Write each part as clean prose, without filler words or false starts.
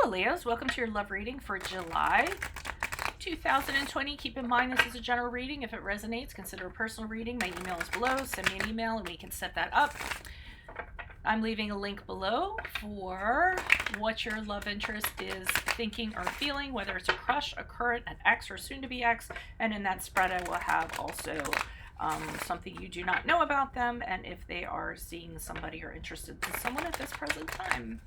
Hello, Leos. Welcome to your love reading for July 2020. Keep in mind this is a general reading. If it resonates, consider a personal reading. My email is below. Send me an email and we can set that up. I'm leaving a link below for what your love interest is thinking or feeling, whether it's a crush, a current, an ex, or soon to be ex. And in that spread, I will have also something you do not know about them and if they are seeing somebody or interested in someone at this present time.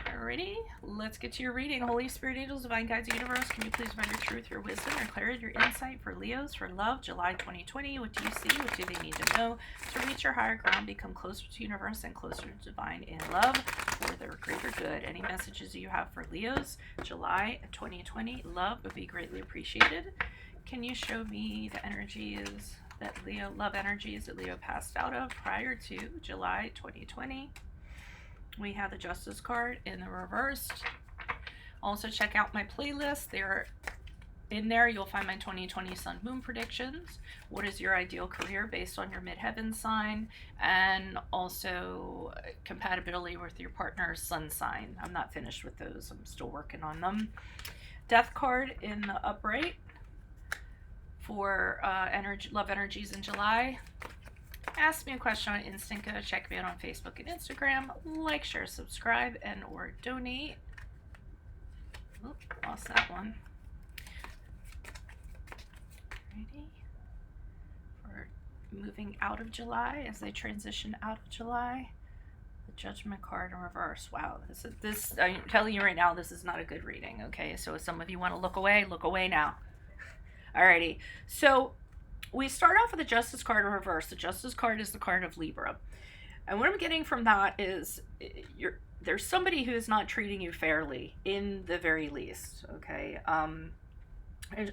Alrighty, let's get to your reading. Holy Spirit, angels, divine guides, universe, can you please provide your truth, your wisdom, your clarity, your insight for Leos, for love, July 2020? What do you see? What do they need to know to reach your higher ground, become closer to universe and closer to divine in love for their greater good? Any messages you have for Leos, July 2020? Love would be greatly appreciated. Can you show me the energies that love energies that Leo passed out of prior to July 2020? We have the Justice card in the reversed. Also check out my playlist. They're in there. You'll find my 2020 Sun Moon predictions. What is your ideal career based on your midheaven sign? And also compatibility with your partner's sun sign. I'm not finished with those. I'm still working on them. Death card in the upright for love energies in July. Ask me a question on Instinct. Check me out on Facebook and Instagram. Like, share, subscribe, and or donate. Oop, lost that one. Ready for moving out of July as they transition out of July. The Judgment card in reverse. Wow, this I'm telling you right now, this is not a good reading. Okay, so if some of you want to look away now. Alrighty, so we start off with the Justice card in reverse. The Justice card is the card of Libra. And what I'm getting from that is there's somebody who's not treating you fairly, in the very least, okay?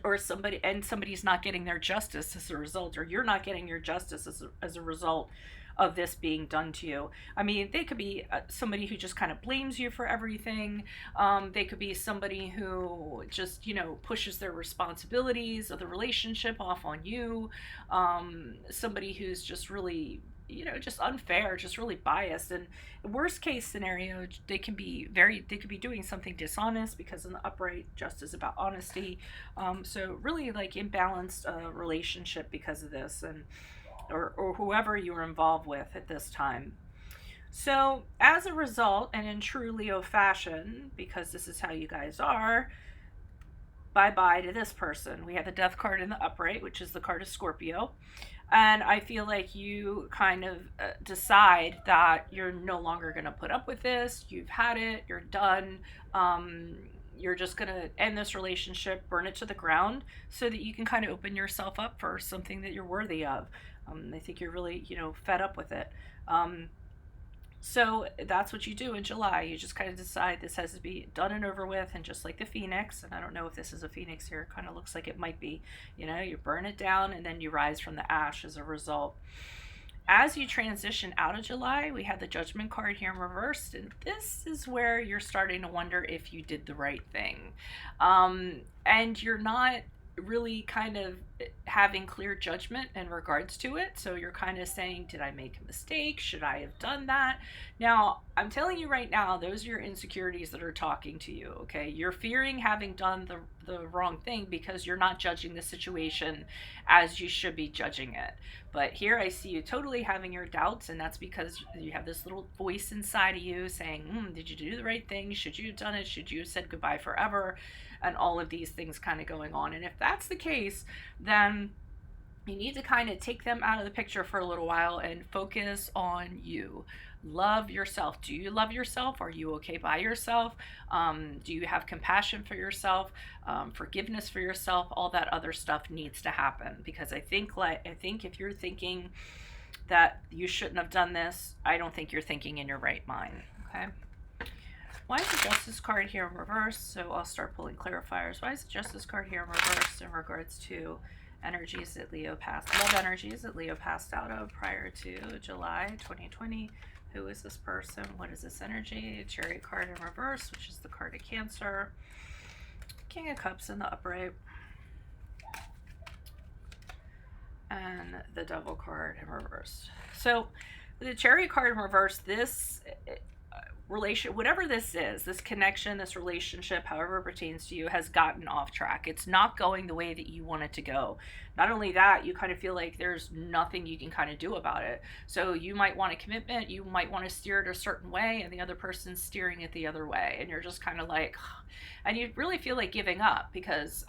Or somebody's not getting their justice as a result, or you're not getting your justice as a result of this being done to you. I mean, they could be somebody who just kind of blames you for everything. They could be somebody who just, pushes their responsibilities of the relationship off on you. Somebody who's just really, just unfair, just really biased. And worst case scenario, they could be doing something dishonest, because in the upright, justice is about honesty. So really like imbalanced relationship because of this, and or whoever you were involved with at this time. So as a result, and in true Leo fashion, because this is how you guys are, bye-bye to this person. We have the Death card in the upright, which is the card of Scorpio. And I feel like you kind of decide that you're no longer going to put up with this. You've had it. You're done. You're just going to end this relationship, burn it to the ground, so that you can kind of open yourself up for something that you're worthy of. I think you're really, fed up with it. So that's what you do in July. You just kind of decide this has to be done and over with. And just like the phoenix, and I don't know if this is a phoenix here, it kind of looks like it might be, you burn it down and then you rise from the ash as a result. As you transition out of July, we have the Judgment card here in reverse, and this is where you're starting to wonder if you did the right thing. And you're not really kind of having clear judgment in regards to it. So you're kind of saying, did I make a mistake? Should I have done that? Now, I'm telling you right now, those are your insecurities that are talking to you, okay? You're fearing having done the wrong thing because you're not judging the situation as you should be judging it. But here I see you totally having your doubts, and that's because you have this little voice inside of you saying, did you do the right thing? Should you have done it? Should you have said goodbye forever? And all of these things kind of going on. And if that's the case, then you need to kind of take them out of the picture for a little while and focus on you. Love yourself. Do you love yourself? Are you okay by yourself? Do you have compassion for yourself? Forgiveness for yourself? All that other stuff needs to happen, because I think if you're thinking that you shouldn't have done this, I don't think you're thinking in your right mind. Okay. Why is the Justice card here in reverse? So I'll start pulling clarifiers. Why is the Justice card here in reverse in regards to energies that love energies that Leo passed out of prior to July 2020? Who is this person? What is this energy? Chariot card in reverse, which is the card of Cancer. King of Cups in the upright. And the Devil card in reverse. So the Chariot card in reverse, this relation, whatever this is, this connection, this relationship, however it pertains to you, has gotten off track. It's not going the way that you want it to go. Not only that, you kind of feel like there's nothing you can kind of do about it. So you might want a commitment, you might want to steer it a certain way, and the other person's steering it the other way, and you're just kind of like, and you really feel like giving up because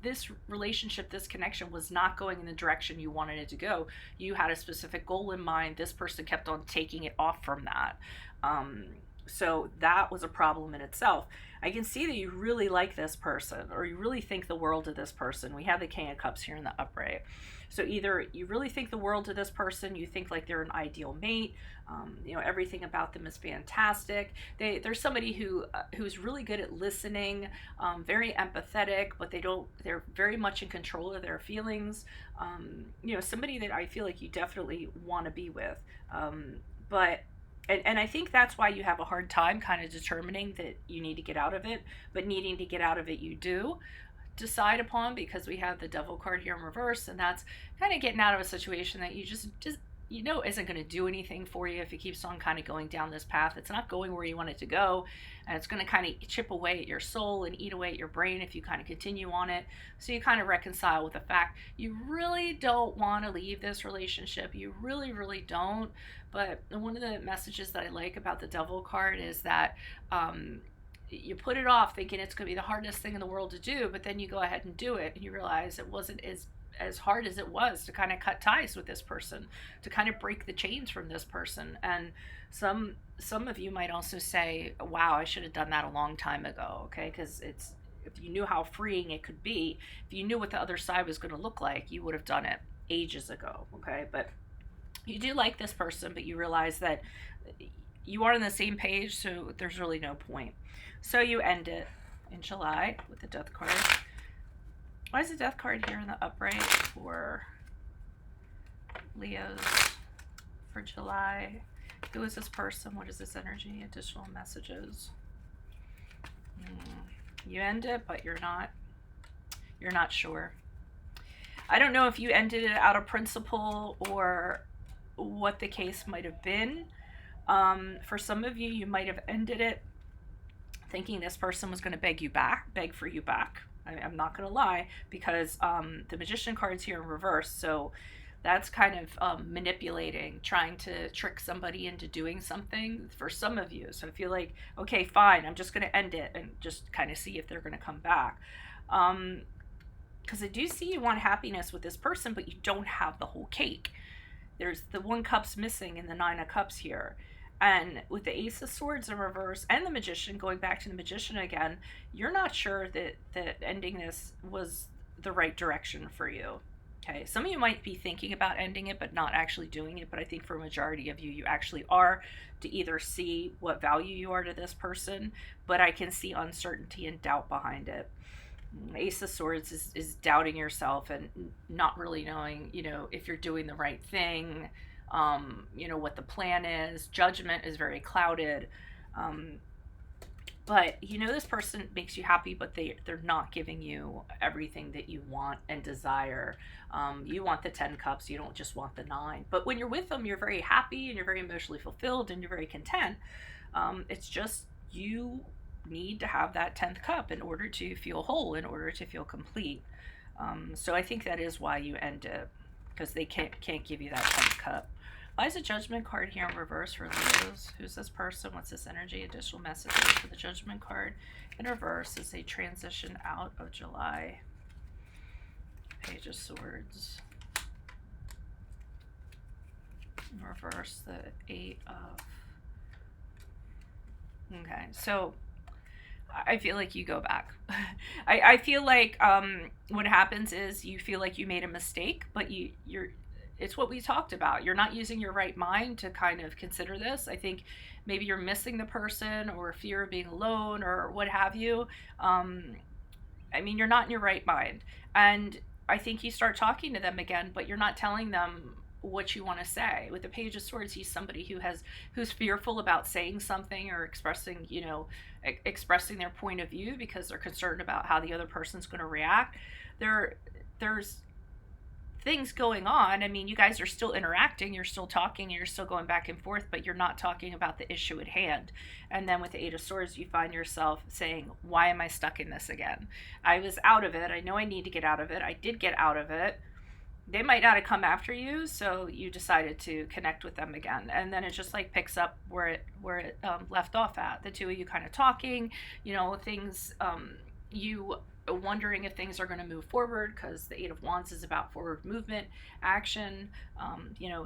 this relationship, this connection was not going in the direction you wanted it to go. You had a specific goal in mind. This person kept on taking it off from that. So that was a problem in itself. I can see that you really like this person, or you really think the world of this person. We have the King of Cups here in the upright. So either you really think the world of this person, you think like they're an ideal mate, everything about them is fantastic. They're somebody who's really good at listening, very empathetic, but they're very much in control of their feelings. Somebody that I feel like you definitely want to be with. And I think that's why you have a hard time kind of determining that you need to get out of it, but needing to get out of it you do decide upon, because we have the Devil card here in reverse, and that's kind of getting out of a situation that you just isn't going to do anything for you if it keeps on kind of going down this path. It's not going where you want it to go, and it's going to kind of chip away at your soul and eat away at your brain if you kind of continue on it. So you kind of reconcile with the fact you really don't want to leave this relationship. You really, really don't. But one of the messages that I like about the Devil card is that you put it off thinking it's going to be the hardest thing in the world to do, but then you go ahead and do it, and you realize it wasn't as hard as it was to kind of cut ties with this person, to kind of break the chains from this person. And some of you might also say, wow, I should have done that a long time ago, okay? Because if you knew how freeing it could be, if you knew what the other side was going to look like, you would have done it ages ago, okay? But you do like this person, but you realize that you are on the same page, so there's really no point. So you end it in July with the Death card. Why is the Death card here in the upright for Leos for July? Who is this person? What is this energy? Additional messages. You end it, but you're not sure. I don't know if you ended it out of principle or what the case might have been. For some of you, you might have ended it thinking this person was going to beg for you back. I'm not going to lie, because the Magician card's here in reverse, so that's kind of manipulating, trying to trick somebody into doing something for some of you. So I feel like, okay, fine, I'm just going to end it and just kind of see if they're going to come back. Because I do see you want happiness with this person, but you don't have the whole cake. There's the 1 cup's missing in the 9 of cups here. And with the Ace of Swords in reverse and the Magician, going back to the Magician again, you're not sure that ending this was the right direction for you. Okay, some of you might be thinking about ending it, but not actually doing it. But I think for a majority of you, you actually are, to either see what value you are to this person, but I can see uncertainty and doubt behind it. Ace of Swords is doubting yourself and not really knowing, if you're doing the right thing, what the plan is. Judgment is very clouded. But this person makes you happy, but they're not giving you everything that you want and desire. You want the 10 cups, you don't just want the 9. But when you're with them, you're very happy and you're very emotionally fulfilled and you're very content. It's just you need to have that 10th cup in order to feel whole, in order to feel complete. So I think that is why you end it, because they can't give you that 10th cup. Why is the Judgment card here in reverse for Leos? Who's this person? What's this energy? Additional messages for the Judgment card in reverse as they transition out of July. Page of Swords. In reverse, the 8 of... Okay, so I feel like you go back. I feel like what happens is you feel like you made a mistake, but you're it's what we talked about. You're not using your right mind to kind of consider this. I think maybe you're missing the person, or fear of being alone, or what have you. You're not in your right mind. And I think you start talking to them again, but you're not telling them what you want to say. With the Page of Swords, he's somebody who's fearful about saying something or expressing their point of view, because they're concerned about how the other person's going to react. There's things going on. I mean, you guys are still interacting, you're still talking, you're still going back and forth, but you're not talking about the issue at hand. And then with the Eight of Swords, you find yourself saying, why am I stuck in this again? I was out of it. I know I need to get out of it. I did get out of it. They might not have come after you, so you decided to connect with them again, and then it just like picks up where it left off at. The two of you kind of talking, things, you wondering if things are going to move forward, because the Eight of Wands is about forward movement, action,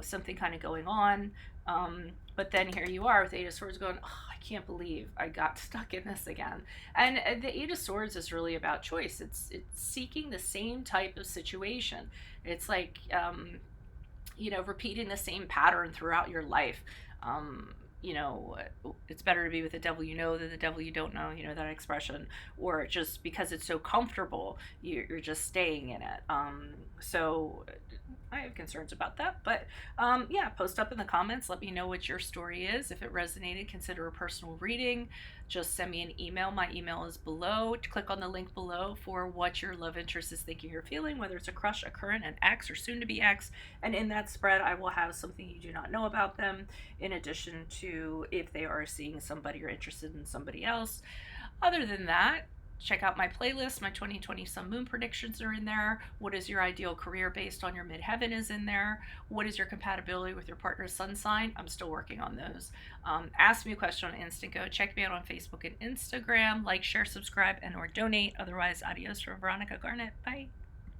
something kind of going on. But then here you are with Eight of Swords going, oh, I can't believe I got stuck in this again. And the Eight of Swords is really about choice. It's seeking the same type of situation. It's like, repeating the same pattern throughout your life. It's better to be with the devil you know than the devil you don't know, that expression. Or just because it's so comfortable, you're just staying in it. So I have concerns about that. But post up in the comments. Let me know what your story is. If it resonated, consider a personal reading. Just send me an email. My email is below. Click on the link below for what your love interest is thinking or feeling, whether it's a crush, a current, an ex, or soon to be ex. And in that spread, I will have something you do not know about them, in addition to if they are seeing somebody or interested in somebody else. Other than that, check out my playlist. My 2020 Sun Moon predictions are in there. What is your ideal career based on your midheaven is in there. What is your compatibility with your partner's sun sign? I'm still working on those. Ask me a question on Instant Go. Check me out on Facebook and Instagram. Like, share, subscribe, and or donate. Otherwise, adios from Veronica Garnett. Bye.